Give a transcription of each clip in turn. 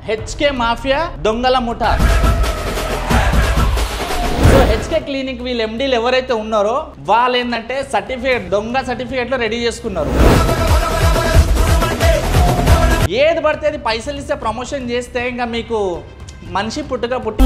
HK mafia దొంగల ముఠా. So HK clinic వీళ్ళు ఎండీలు ఎవరైతే ఉన్నారో వాళ్ళు ఏంటంటే సర్టిఫికేట్ దొంగ సర్టిఫికేట్లు రెడీ చేసుకున్నారు. ఏది పడితే అది పైసలు ఇస్తే ప్రమోషన్ చేస్తే ఇంకా మీకు మనిషి పుట్టుక పుట్టి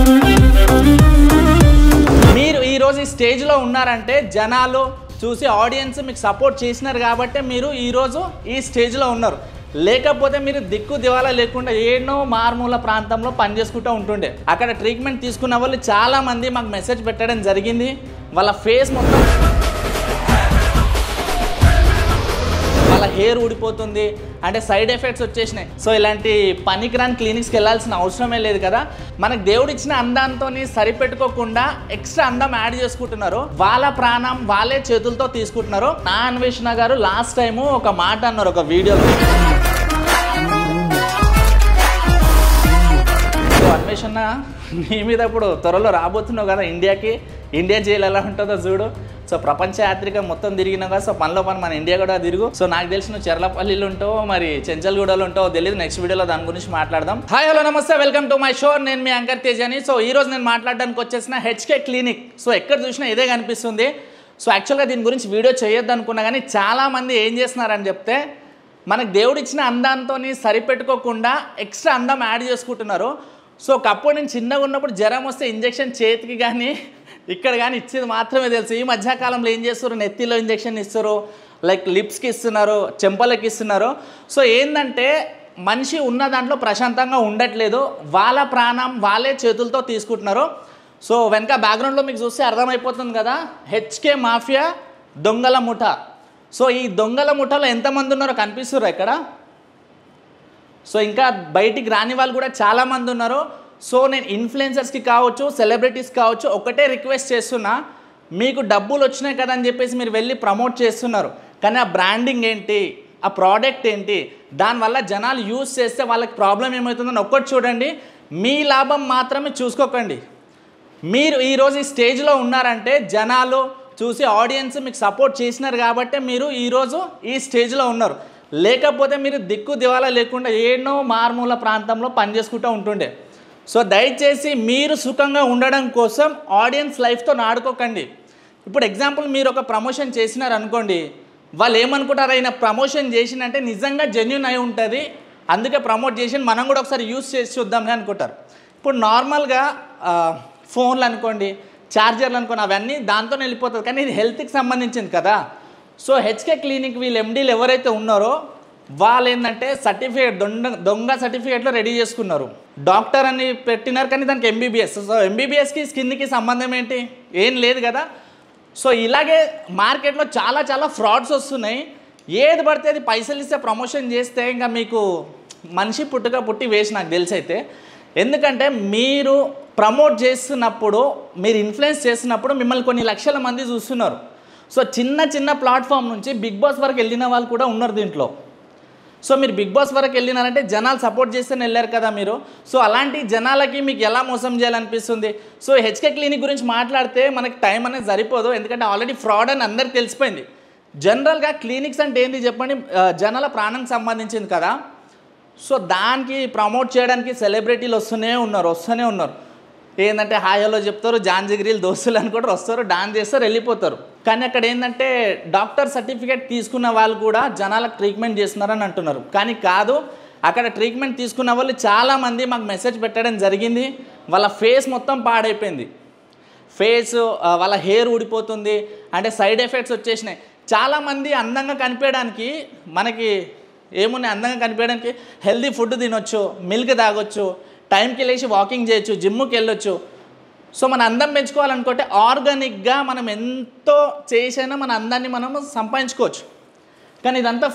మీరు ఈరోజు ఈ స్టేజ్లో ఉన్నారంటే జనాలు చూసి ఆడియన్స్ మీకు సపోర్ట్ చేసినారు కాబట్టి మీరు ఈరోజు ఈ స్టేజ్లో ఉన్నారు. లేకపోతే మీరు దిక్కు దివాలా లేకుండా ఏనో మారుమూల ప్రాంతంలో పనిచేసుకుంటూ ఉంటుండే. అక్కడ ట్రీట్మెంట్ తీసుకున్న వాళ్ళు చాలామంది మాకు మెసేజ్ పెట్టడం జరిగింది. వాళ్ళ ఫేస్ మొత్తం వాళ్ళ హెయిర్ ఊడిపోతుంది అంటే సైడ్ ఎఫెక్ట్స్ వచ్చేసినాయి. సో ఇలాంటి పనికిరాని క్లినిక్స్కి వెళ్ళాల్సిన అవసరమే లేదు కదా. మనకు దేవుడు ఇచ్చిన అందంతో సరిపెట్టుకోకుండా ఎక్స్ట్రా అందం యాడ్ చేసుకుంటున్నారు. వాళ్ళ ప్రాణం వాళ్ళే చేతులతో తీసుకుంటున్నారు. నా అన్వేషణ గారు లాస్ట్ టైము ఒక మాట అన్నారు ఒక వీడియోలో. అన్వేషణ నీ మీద ఇప్పుడు త్వరలో రాబోతున్నావు కదా ఇండియాకి. ఇండియా జైలు ఎలా ఉంటుందో చూడు. సో ప్రపంచ యాత్రిక మొత్తం తిరిగినావు కదా. సో పనిలో పని మన ఇండియా కూడా తిరుగు. సో నాకు తెలిసిన చెర్లపల్లిలో ఉంటావు, మరి చెంచల్గూడలో ఉంటావు తెలియదు. నెక్స్ట్ వీడియోలో దాని గురించి మాట్లాడదాం. హాయ్ హలో నమస్తే, వెల్కమ్ టు మై షో. నేను మీ యాంకర్ తేజని. సో ఈ రోజు నేను మాట్లాడడానికి వచ్చేసిన హెచ్కే క్లినిక్. సో ఎక్కడ చూసినా ఇదే కనిపిస్తుంది. సో యాక్చువల్గా దీని గురించి వీడియో చేయొద్దు అనుకున్నా కానీ చాలామంది ఏం చేస్తున్నారని చెప్తే మనకు దేవుడు ఇచ్చిన అందంతో సరిపెట్టుకోకుండా ఎక్స్ట్రా అందం యాడ్ చేసుకుంటున్నారు. సో ఒకప్పుడు నేను చిన్నగా ఉన్నప్పుడు జ్వరం వస్తే ఇంజెక్షన్ చేతికి కానీ ఇక్కడ కానీ ఇచ్చేది మాత్రమే తెలుసు. ఈ మధ్యకాలంలో ఏం చేస్తారు, నెత్తిలో ఇంజెక్షన్ ఇస్తారు, లైక్ లిప్స్కి ఇస్తున్నారు, చెంపలకి ఇస్తున్నారు. సో ఏంటంటే మనిషి ఉన్న దాంట్లో ప్రశాంతంగా ఉండట్లేదు. వాళ్ళ ప్రాణం వాళ్ళే చేతులతో తీసుకుంటున్నారు. సో వెనక బ్యాక్గ్రౌండ్లో మీకు చూస్తే అర్థమైపోతుంది కదా, హెచ్కే మాఫియా దొంగల ముఠా. సో ఈ దొంగల ముఠాలో ఎంతమంది ఉన్నారో కనిపిస్తున్నారు ఇక్కడ. సో ఇంకా బయటికి రాని వాళ్ళు కూడా చాలామంది ఉన్నారు. సో నేను ఇన్ఫ్లుయెన్సర్స్కి కావచ్చు, సెలబ్రిటీస్ కావచ్చు, ఒకటే రిక్వెస్ట్ చేస్తున్నా, మీకు డబ్బులు వచ్చినాయి కదా అని చెప్పేసి మీరు వెళ్ళి ప్రమోట్ చేస్తున్నారు. కానీ ఆ బ్రాండింగ్ ఏంటి, ఆ ప్రోడక్ట్ ఏంటి, దానివల్ల జనాలు యూజ్ చేస్తే వాళ్ళకి ప్రాబ్లం ఏమవుతుందని ఒక్కటి చూడండి. మీ లాభం మాత్రమే చూసుకోకండి. మీరు ఈరోజు ఈ స్టేజ్లో ఉన్నారంటే జనాలు చూసి ఆడియన్స్ మీకు సపోర్ట్ చేసినారు కాబట్టి మీరు ఈరోజు ఈ స్టేజ్లో ఉన్నారు. లేకపోతే మీరు దిక్కు దివాలా లేకుండా ఏనో మారుమూల ప్రాంతంలో పనిచేసుకుంటూ ఉంటుండే. సో దయచేసి మీరు సుఖంగా ఉండడం కోసం ఆడియన్స్ లైఫ్తో ఆడుకోకండి. ఇప్పుడు ఎగ్జాంపుల్ మీరు ఒక ప్రమోషన్ చేసినారు అనుకోండి, వాళ్ళు ఏమనుకుంటారు, అయినా ప్రమోషన్ చేసినంటే నిజంగా జెన్యూన్ అయి ఉంటుంది, అందుకే ప్రమోట్ చేసి మనం కూడా ఒకసారి యూస్ చేసి చూద్దామని అనుకుంటారు. ఇప్పుడు నార్మల్గా ఫోన్లు అనుకోండి, ఛార్జర్లు అనుకోండి, అవన్నీ దాంతో వెళ్ళిపోతుంది. కానీ ఇది హెల్త్కి సంబంధించింది కదా. సో హెచ్కే క్లినిక్ వీళ్ళు ఎండీలు ఎవరైతే ఉన్నారో వాళ్ళు ఏంటంటే సర్టిఫికేట్ దొంగ సర్టిఫికేట్లు రెడీ చేసుకున్నారు. డాక్టర్ అని పెట్టినారు కానీ దానికి ఎంబీబీఎస్. సో ఎంబీబీఎస్కి స్కిన్కి సంబంధం ఏంటి, ఏం లేదు కదా. సో ఇలాగే మార్కెట్లో చాలా చాలా ఫ్రాడ్స్ వస్తున్నాయి. ఏది పడితే అది పైసలు ఇస్తే ప్రమోషన్ చేస్తే ఇంకా మీకు మనిషి పుట్టుక పుట్టి వేసి నాకు తెలిసి అయితే. ఎందుకంటే మీరు ప్రమోట్ చేస్తున్నప్పుడు, మీరు ఇన్ఫ్లుయెన్స్ చేస్తున్నప్పుడు మిమ్మల్ని కొన్ని లక్షల మంది చూస్తున్నారు. సో చిన్న చిన్న ప్లాట్ఫామ్ నుంచి బిగ్ బాస్ వరకు వెళ్ళిన వాళ్ళు కూడా ఉన్నారు దీంట్లో. సో మీరు బిగ్ బాస్ వరకు వెళ్ళినారంటే జనాలు సపోర్ట్ చేస్తేనే వెళ్ళారు కదా మీరు. సో అలాంటి జనాలకి మీకు ఎలా మోసం చేయాలనిపిస్తుంది. సో హెచ్కే క్లినిక్ గురించి మాట్లాడితే మనకి టైం అనేది సరిపోదు, ఎందుకంటే ఆల్రెడీ ఫ్రాడ్ అని అందరికి తెలిసిపోయింది. జనరల్గా క్లినిక్స్ అంటే ఏంటి చెప్పండి, జనాల ప్రాణానికి సంబంధించింది కదా. సో దానికి ప్రమోట్ చేయడానికి సెలబ్రిటీలు వస్తూనే ఉన్నారు. ఏంటంటే హాయిలో చెప్తారు, జాంజిగిరీలు దోస్తులు అని కూడా వస్తారు, డాన్స్ చేస్తారు, వెళ్ళిపోతారు. కానీ అక్కడ ఏంటంటే డాక్టర్ సర్టిఫికేట్ తీసుకున్న వాళ్ళు కూడా జనాలకు ట్రీట్మెంట్ చేస్తున్నారని అంటున్నారు. కానీ కాదు, అక్కడ ట్రీట్మెంట్ తీసుకున్న వాళ్ళు చాలామంది మాకు మెసేజ్ పెట్టడం జరిగింది. వాళ్ళ ఫేస్ మొత్తం పాడైపోయింది, వాళ్ళ హెయిర్ ఊడిపోతుంది అంటే సైడ్ ఎఫెక్ట్స్ వచ్చేసినాయి. చాలామంది అందంగా కనిపించడానికి మనకి ఏమున్నాయి, అందంగా కనిపించడానికి హెల్దీ ఫుడ్ తినొచ్చు, మిల్క్ తాగొచ్చు, టైంకి లేచి వాకింగ్ చేయొచ్చు, జిమ్కి వెళ్ళొచ్చు. సో మన అందం పెంచుకోవాలనుకుంటే ఆర్గానిక్గా మనం ఎంతో చేసైనా మన అందాన్ని మనం సంపాదించుకోవచ్చు. కానీ ఇదంతా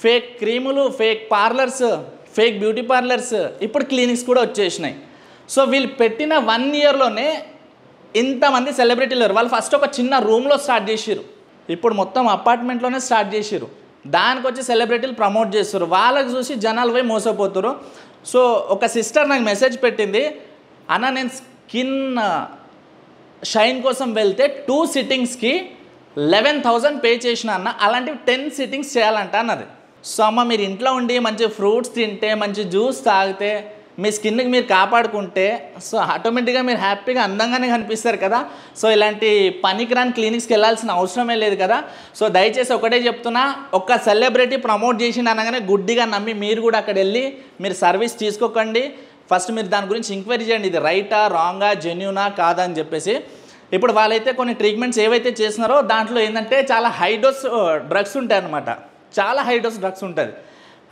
ఫేక్ క్రీములు, fake parlours, fake beauty parlours, ఇప్పుడు క్లినిక్స్ కూడా వచ్చేసినాయి. సో వీళ్ళు పెట్టిన 1 ఇయర్లోనే ఇంతమంది సెలబ్రిటీలు. వాళ్ళు ఫస్ట్ ఒక చిన్న రూమ్లో స్టార్ట్ చేసిర్రు, ఇప్పుడు మొత్తం అపార్ట్మెంట్లోనే స్టార్ట్ చేసిర్రు. దానికి వచ్చి సెలబ్రిటీలు ప్రమోట్ చేస్తారు, వాళ్ళకి చూసి జనాలు పోయి మోసపోతారు. సో ఒక సిస్టర్ నాకు మెసేజ్ పెట్టింది, అన్న నేను స్కిన్ షైన్ కోసం వెళ్తే 2 సిట్టింగ్స్కి 11,000 పే చేసిన అన్న, అలాంటివి 10 సిట్టింగ్స్ చేయాలంట అన్నది. సో అమ్మ మీరు ఇంట్లో ఉండి మంచి ఫ్రూట్స్ తింటే మంచి జ్యూస్ తాగితే మీ స్కిన్కి మీరు కాపాడుకుంటే సో ఆటోమేటిక్గా మీరు హ్యాపీగా అందంగానే కనిపిస్తారు కదా. సో ఇలాంటి పనికిరాని క్లినిక్స్కి వెళ్ళాల్సిన అవసరమే లేదు కదా. సో దయచేసి ఒకటే చెప్తున్నా, ఒక్క సెలబ్రిటీ ప్రమోట్ చేసిండు అనగానే గుడ్డిగా నమ్మి మీరు కూడా అక్కడ వెళ్ళి మీరు సర్వీస్ తీసుకోకండి. ఫస్ట్ మీరు దాని గురించి ఎంక్వైరీ చేయండి, ఇది రైటా రాంగా జెన్యూనా కాదా అని చెప్పేసి. ఇప్పుడు వాళ్ళైతే కొన్ని ట్రీట్మెంట్స్ ఏవైతే చేస్తున్నారో దాంట్లో ఏంటంటే చాలా హై డోస్ డ్రగ్స్ ఉంటాయి అన్నమాట. చాలా హై డోస్ డ్రగ్స్ ఉంటుంది.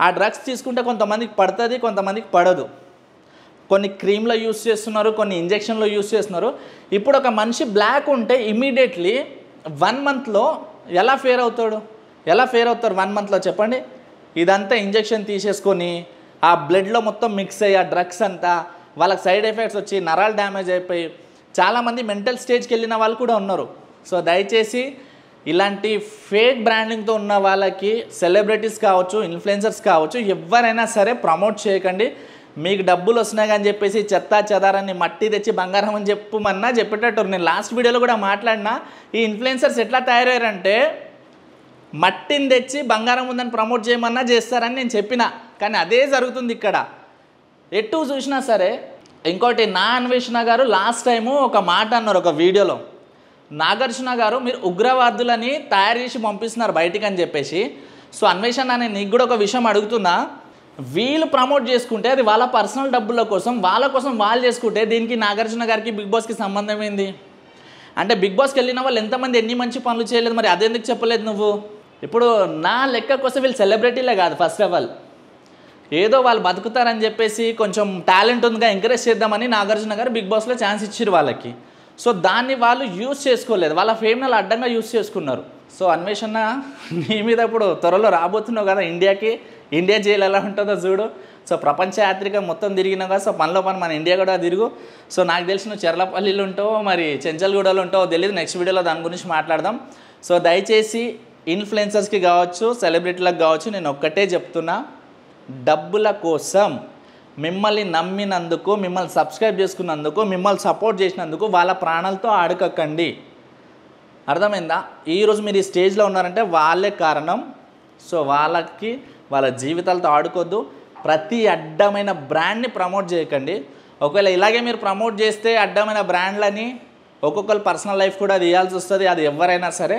ఆ డ్రగ్స్ తీసుకుంటే కొంతమందికి పడుతుంది, కొంతమందికి పడదు. కొన్ని క్రీమ్లో యూస్ చేస్తున్నారు, కొన్ని ఇంజెక్షన్లో యూస్ చేస్తున్నారు. ఇప్పుడు ఒక మనిషి బ్లాక్ ఉంటే ఇమీడియట్లీ 1 మంత్లో ఎలా ఫేర్ అవుతారు 1 మంత్లో చెప్పండి. ఇదంతా ఇంజెక్షన్ తీసేసుకొని ఆ బ్లడ్లో మొత్తం మిక్స్ అయ్యి ఆ డ్రగ్స్ అంతా వాళ్ళకి సైడ్ ఎఫెక్ట్స్ వచ్చి నరాలు డ్యామేజ్ అయిపోయి చాలామంది మెంటల్ స్టేజ్కి వెళ్ళిన వాళ్ళు కూడా ఉన్నారు. సో దయచేసి ఇలాంటి ఫేక్ బ్రాండింగ్తో ఉన్న వాళ్ళకి సెలబ్రిటీస్ కావచ్చు, ఇన్ఫ్లుయెన్సర్స్ కావచ్చు, ఎవరైనా సరే ప్రమోట్ చేయకండి. మీకు డబ్బులు వస్తున్నాయి అని చెప్పేసి చెత్త చెదారాన్ని మట్టి తెచ్చి బంగారం అని చెప్పమన్నా చెప్పేటట్టు. నేను లాస్ట్ వీడియోలో కూడా మాట్లాడినా, ఈ ఇన్ఫ్లుయెన్సర్స్ ఎట్లా తయారయ్యారంటే మట్టిని తెచ్చి బంగారం ఉందని ప్రమోట్ చేయమన్నా చేస్తారని నేను చెప్పిన, కానీ అదే జరుగుతుంది ఇక్కడ ఎటు చూసినా సరే. ఇంకోటి నా అన్వేషణ గారు లాస్ట్ టైము ఒక మాట అన్నారు ఒక వీడియోలో, నాగార్జున గారు మీరు ఉగ్రవాదులని తయారు చేసి పంపిస్తున్నారు బయటికి అని చెప్పేసి. సో అన్వేషణ నేను నీకు కూడా ఒక విషయం అడుగుతున్నా, వీళ్ళు ప్రమోట్ చేసుకుంటే అది వాళ్ళ పర్సనల్ డబ్బుల కోసం వాళ్ళ కోసం వాళ్ళు చేసుకుంటే దీనికి నాగార్జున గారికి బిగ్ బాస్కి సంబంధం ఏంది? అంటే బిగ్ బాస్కి వెళ్ళిన వాళ్ళు ఎంతమంది ఎన్ని మంచి పనులు చేయలేదు, మరి అదెందుకు చెప్పలేదు నువ్వు? ఇప్పుడు నా లెక్క కోసం వీళ్ళు సెలబ్రిటీలే కాదు. ఫస్ట్ ఆఫ్ ఆల్ ఏదో వాళ్ళు బతుకుతారని చెప్పేసి కొంచెం టాలెంట్ ఉందిగా ఎంకరేజ్ చేద్దామని నాగార్జున గారు బిగ్ బాస్లో ఛాన్స్ ఇచ్చారు వాళ్ళకి. సో దాన్ని వాళ్ళు యూజ్ చేసుకోలేదు, వాళ్ళ ఫేమ్ని వాళ్ళు అడ్డంగా యూజ్ చేసుకున్నారు. సో అన్వేషణ నీ మీద ఇప్పుడు త్వరలో రాబోతున్నావు కదా ఇండియాకి, ఇండియా జైలు ఎలా ఉంటుందో చూడు. సో ప్రపంచ యాత్రిక మొత్తం తిరిగినావు కదా, సో పనిలో పని మన ఇండియా కూడా తిరుగు. సో నాకు తెలిసి నువ్వు చెర్లపల్లిలో ఉంటావు, మరి చెంచల్గూడలో ఉంటావో తెలియదు, నెక్స్ట్ వీడియోలో దాని గురించి మాట్లాడదాం. సో దయచేసి ఇన్ఫ్లుయెన్సర్స్కి కావచ్చు, సెలబ్రిటీలకు కావచ్చు, నేను ఒక్కటే చెప్తున్నా, డబ్బుల కోసం మిమ్మల్ని నమ్మినందుకు, మిమ్మల్ని సబ్స్క్రైబ్ చేసుకున్నందుకు, మిమ్మల్ని సపోర్ట్ చేసినందుకు వాళ్ళ ప్రాణాలతో ఆడుకోకండి. అర్థమైందా? ఈరోజు మీరు ఈ స్టేజ్లో ఉన్నారంటే వాళ్ళే కారణం. సో వాళ్ళకి వాళ్ళ జీవితాలతో ఆడుకోవద్దు. ప్రతి అడ్డమైన బ్రాండ్ని ప్రమోట్ చేయకండి. ఒకవేళ ఇలాగే మీరు ప్రమోట్ చేస్తే అడ్డమైన బ్రాండ్లని ఒక్కొక్కరు పర్సనల్ లైఫ్ కూడా తీయాల్సి వస్తుంది, అది ఎవరైనా సరే.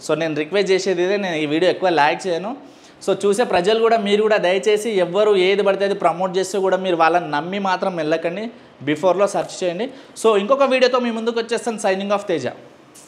సో నేను రిక్వెస్ట్ చేసేది ఇదే, నేను ఈ వీడియో ఎక్కువ లైక్ చేయను. సో చూసే ప్రజలు కూడా మీరు కూడా దయచేసి ఎవ్వరు ఏది పడితే అది ప్రమోట్ చేస్తే కూడా మీరు వాళ్ళని నమ్మి మాత్రం వెళ్ళకండి, బిఫోర్లో సెర్చ్ చేయండి. సో ఇంకొక వీడియోతో మీ ముందుకు వచ్చేస్తాను. Signing off Teja.